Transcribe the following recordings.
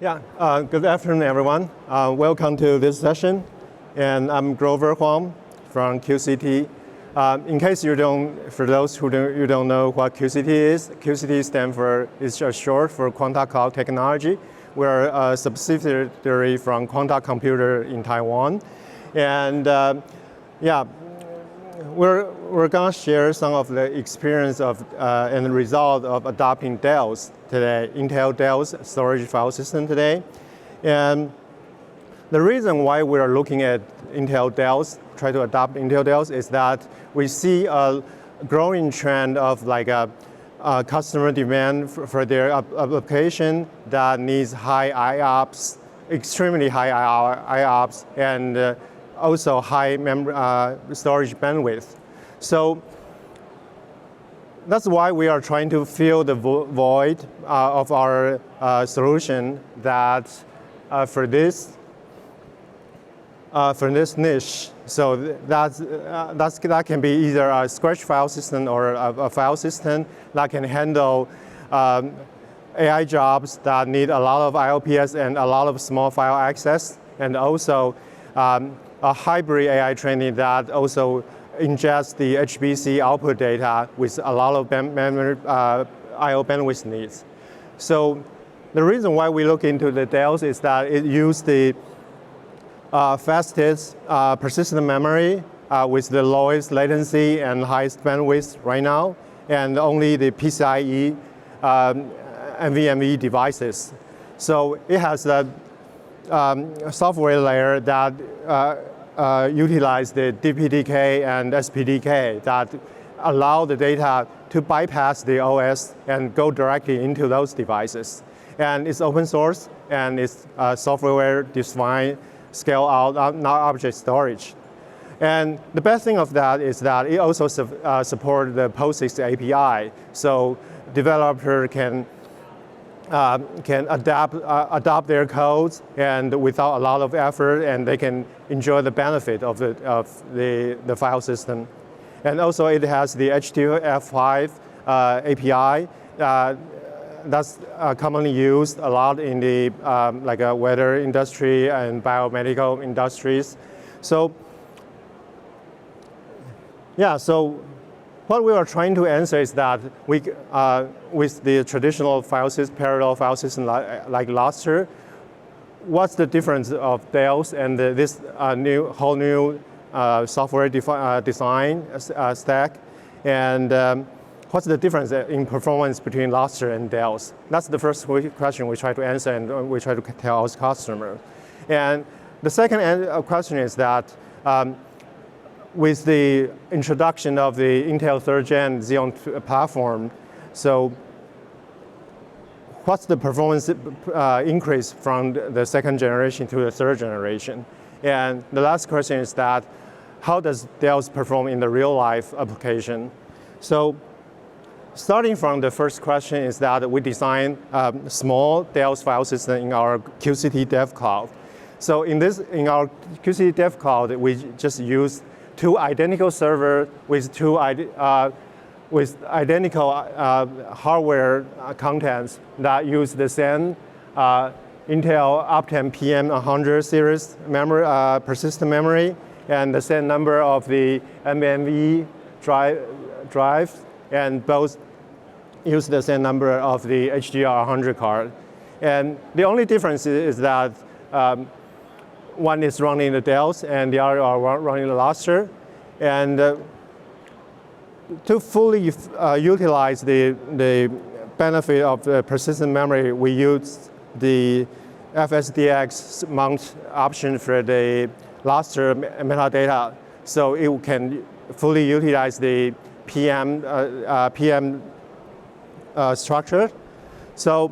Yeah, good afternoon, everyone. Welcome to this session. And I'm Grover Huang from QCT. In case you don't, for those who don't know what QCT is, QCT stands for, is just short for Quanta Cloud Technology. We're a subsidiary from Quanta Computer in Taiwan. And we're going to share some of the experience of and the result of adopting DAOS today, Intel DAOS storage file system today. And the reason why we're looking at Intel DAOS, try to adopt Intel DAOS, is that we see a growing trend of like a customer demand for their application that needs high IOPS, extremely high IOPS, and also high storage bandwidth. So that's why we are trying to fill the void of our solution that for this niche. So that can be either a scratch file system or a file system that can handle AI jobs that need a lot of IOPS and a lot of small file access, and also a hybrid AI training that also ingests the HPC output data with a lot of memory I/O bandwidth needs. So the reason why we look into the DAOS is that it uses the fastest persistent memory with the lowest latency and highest bandwidth right now, and only the PCI-e NVMe devices. So it has a software layer that utilize the DPDK and SPDK that allow the data to bypass the OS and go directly into those devices. And it's open source, and it's software defined scale out, not object storage. And the best thing of that is that it also supports the POSIX API, so developer can adapt their codes and without a lot of effort, and they can enjoy the benefit of the file system. And also it has the HTF5 API that's commonly used a lot in the weather industry and biomedical industries. So yeah, so what we are trying to answer is that we, with the traditional file system, parallel file system like Lustre, what's the difference of DAOS and this whole new software design stack, and what's the difference in performance between Lustre and DAOS? That's the first question we try to answer, and we try to tell our customers. And the second question is that with the introduction of the Intel 3rd Gen Xeon platform, so what's the performance increase from the second generation to the third generation? And the last question is that how does DAOS perform in the real-life application? So starting from the first question is that we design a small DAOS file system in our QCT Dev Cloud. So in our QCT Dev Cloud, we just use two identical servers with identical hardware contents that use the same Intel Optane PMem series memory, persistent memory, and the same number of the NVMe drives, and both use the same number of the HDR100 card. And the only difference is that one is running the DAOS and the other are running the Lustre. And to fully utilize the benefit of the persistent memory, we use the FSDX mount option for the Lustre metadata, so it can fully utilize the PMem structure. So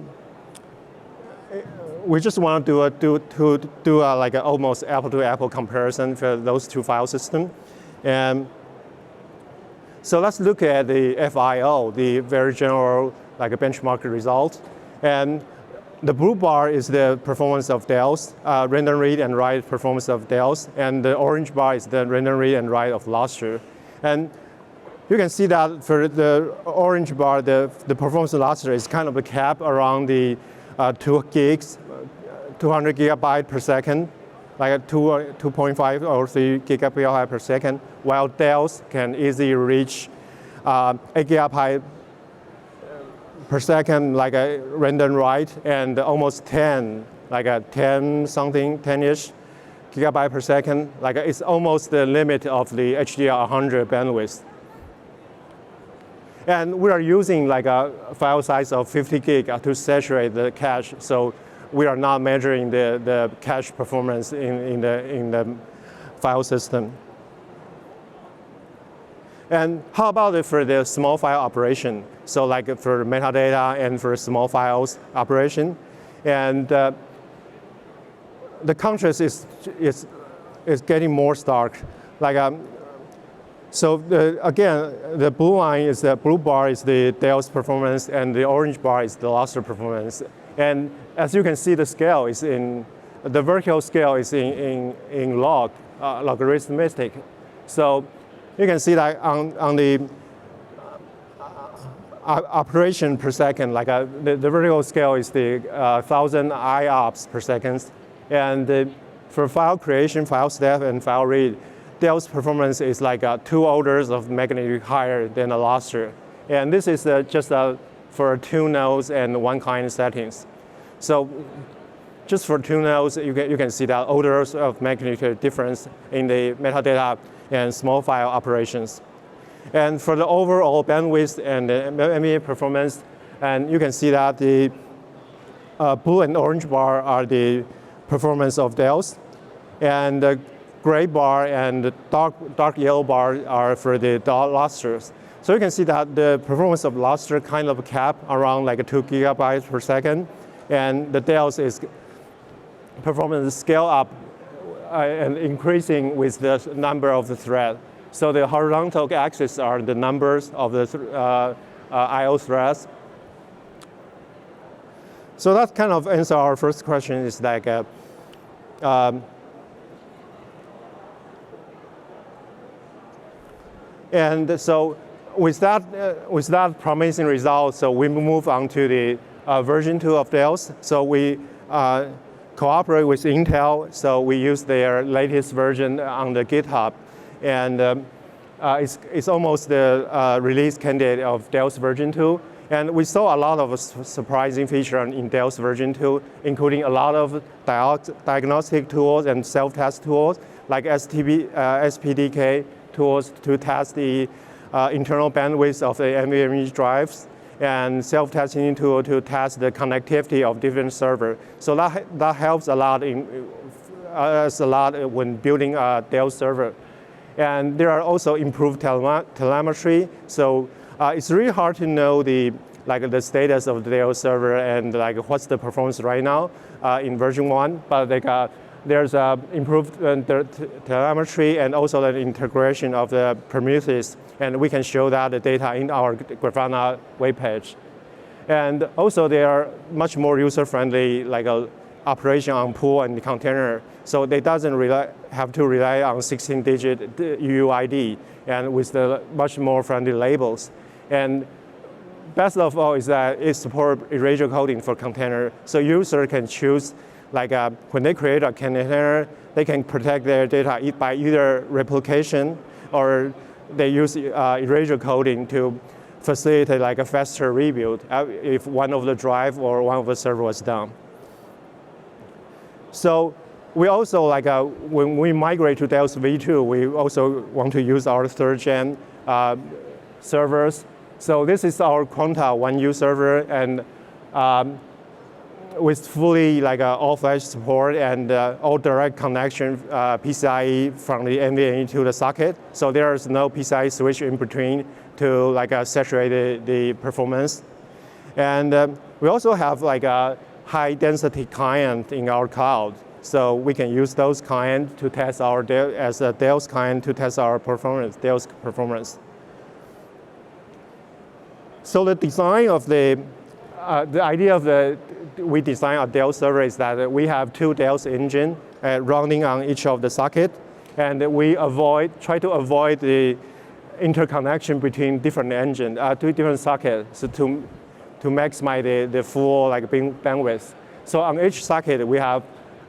we just want to do like an almost apple-to-apple comparison for those two file systems. And so let's look at the FIO, the very general like a benchmark result. And the blue bar is the performance of DAOS, random read and write performance of DAOS, and the orange bar is the random read and write of Lustre. And you can see that for the orange bar, the performance of Lustre is kind of a cap around the 2 gigs, 200 gigabyte per second, like 2.5 or 3 gigabyte per second, while Dell's can easily reach 8 gigabyte per second, like a random write, and almost 10, like a 10-ish gigabyte per second. Like it's almost the limit of the HDR100 bandwidth. And we are using like a file size of 50 gig to saturate the cache, so we are not measuring the cache performance in the file system. And how about it for the small file operation? So like for metadata and for small files operation. And the contrast is getting more stark. Like so again, the blue bar is the Dell's performance, and the orange bar is the Lustre performance. And as you can see, the scale is the vertical scale is in logarithmic. So you can see that on the operation per second, like the vertical scale is the 1,000 IOPS per second. And for file creation, file step, and file read, Dell's performance is like 2 orders of magnitude higher than the Lustre. And this is just for 2 nodes and 1 client settings. So just for 2 nodes, you can see that orders of magnitude difference in the metadata and small file operations. And for the overall bandwidth and the NVMe performance, and you can see that the blue and orange bar are the performance of Dell's, and the gray bar and the dark yellow bar are for the Lustres. So you can see that the performance of Lustre kind of cap around like 2 gigabytes per second, and the Dell's is performance scale up and increasing with the number of the thread. So the horizontal axis are the numbers of the I/O threads. So that kind of answer our first question is like, and so with that promising result, so we move on to the version 2 of Dell's. So we cooperate with Intel, so we use their latest version on the GitHub, and it's almost the release candidate of Dell's version 2. And we saw a lot of surprising features in Dell's version 2, including a lot of diagnostic tools and self-test tools, like SPDK tools to test the internal bandwidth of the NVMe drives, and self-testing tool to test the connectivity of different servers. So that helps a lot when building a Dell server. And there are also improved telemetry. So it's really hard to know the status of the Dell server and like what's the performance right now in version 1. But there's improved telemetry and also the integration of the Prometheus, and we can show that the data in our Grafana web page. And also they are much more user-friendly, like operation on pool and container, so they doesn't have to rely on 16-digit UUID, and with the much more friendly labels. And best of all is that it supports erasure coding for container, so user can choose, like when they create a container, they can protect their data by either replication, or they use erasure coding to facilitate like a faster rebuild if one of the drive or one of the server was down. So we also, like when we migrate to Dell's V2, we also want to use our 3rd gen servers. So this is our Quanta 1U server, and with fully like all-flash support and all direct connection PCIe from the NVMe to the socket. So there is no PCIe switch in between to like saturate the performance. And we also have like a high-density client in our cloud. So we can use those clients to test as a Dell's client to test our performance, Dell's performance. So the design of the idea of we design a Dell server is that we have 2 Dell's engine running on each of the socket, and we try to avoid the interconnection between different engines, 2 different sockets, so to maximize the full bandwidth. So on each socket, we have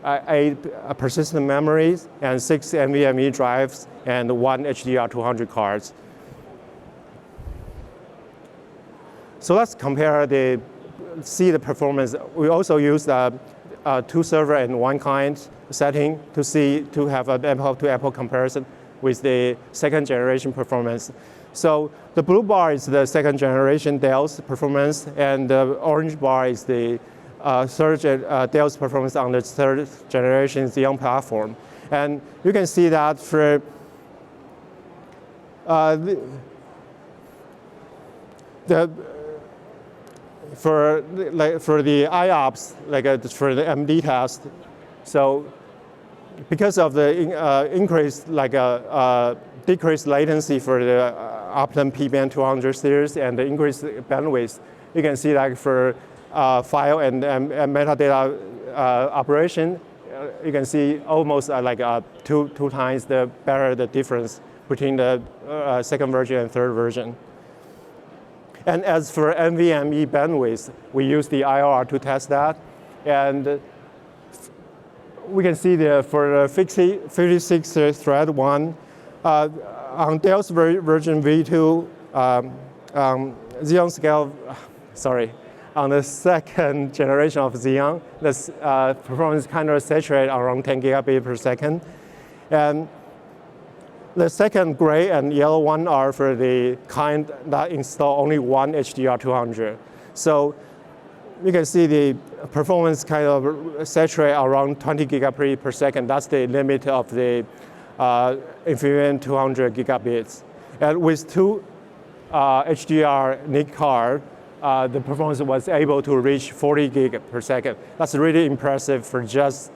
8 persistent memories and 6 NVMe drives and 1 HDR200 cards. So let's compare see the performance. We also use 2 server and 1 client setting to have an apple-to-apple comparison with the second generation performance. So the blue bar is the second generation Dell's performance, and the orange bar is the Dell's performance on the third generation Xeon platform. And you can see that for the IOPS, for the MD test, so because of the decreased latency for the Optane PMem 200 series and the increased bandwidth, you can see for file and metadata operation, you can see almost two times the difference between the second version and third version. And as for NVMe bandwidth, we use the IOR to test that. And we can see for the 56 thread one, on Dell's version V2, Xeon scale, on the second generation of Xeon, the performance kind of saturated around 10 gigabit per second. And the second gray and yellow one are for the kind that install only 1 HDR200. So you can see the performance kind of saturate around 20 gigabit per second. That's the limit of the NVMe 200 gigabits. And with 2 HDR NIC card, the performance was able to reach 40 gig per second. That's really impressive for just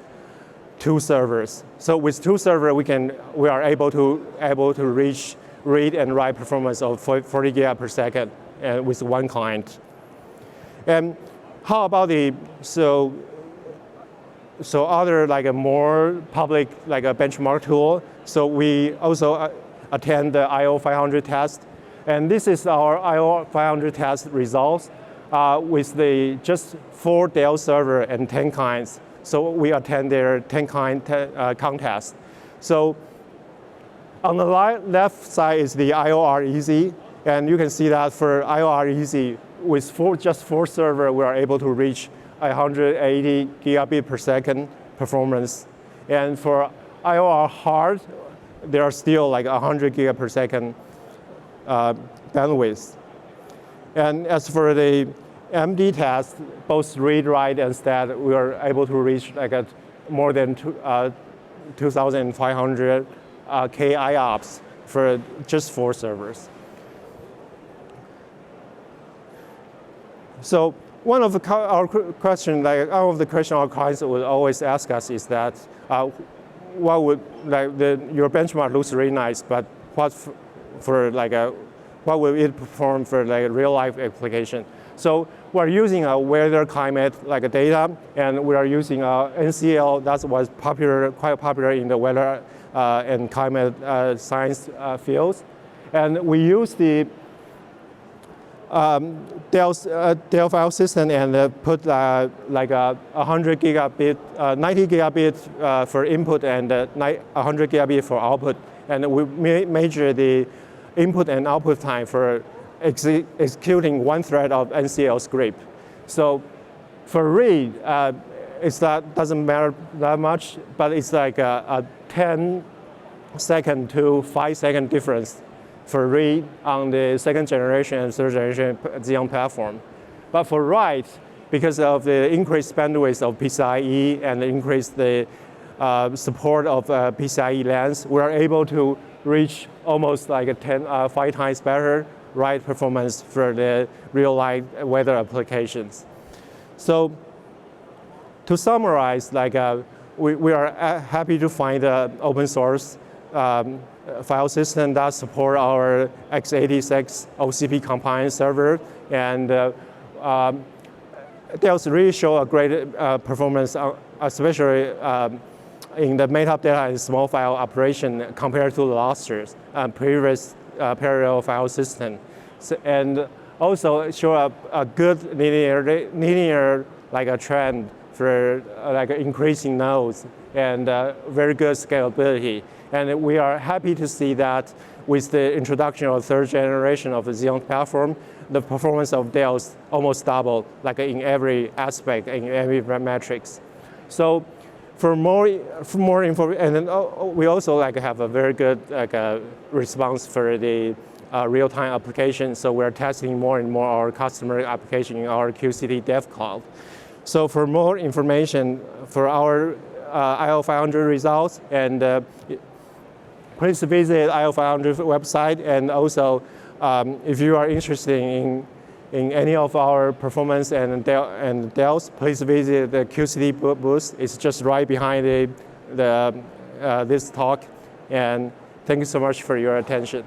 2 servers. So with 2 servers, we are able to reach read and write performance of 40 gig per second with 1 client. And how about other a more public a benchmark tool? So we also attend the IO500 test, and this is our IO500 test results with just 4 Dell server and 10 clients. So we attend their 10 client contest. So on the left side is the IOR Easy, and you can see that for IOR Easy, with just 4 servers, we are able to reach 180 gigabit per second performance. And for IOR Hard, there are still 100 gigabit per second bandwidth. And as for the MD test, both read, write, and stat, we are able to reach more than 2,500 K IOPS for just 4 servers. So one of the questions our clients would always ask us is that, what would your benchmark looks really nice, but what will it perform for real-life application? So we're using a weather climate data, and we are using NCL that was quite popular in the weather and climate science fields, and we use the Dell file system and put 100 gigabit, 90 gigabit for input and 100 gigabit for output, and we measure the input and output time for executing 1 thread of NCL script. So for read, doesn't matter that much, but it's a 10-second to 5-second difference for read on the second generation and third generation Xeon platform. But for write, because of the increased bandwidth of PCI-e and increased the support of PCI-e length, we are able to reach almost 5 times better write performance for the real-life weather applications. So to summarize, we are happy to find an open source file system that support our x86 OCP compliant server, and Dell's really show a great performance, especially in the metadata and small file operation compared to last year's previous parallel file system. So, and also show a good linear like a trend for like increasing nodes and very good scalability. And we are happy to see that with the introduction of third generation of the Xeon platform, the performance of Dell's almost doubled, like in every aspect, in every metrics. So for more info, and then we also like have a very good like response for the real-time application. So we're testing more and more our customer application in our QCT Dev Cloud. So for more information for our IO500 results, and please visit IO500 website. And also, if you are interested in any of our performance and Dells, please visit the QCT booth. It's just right behind this talk. And thank you so much for your attention.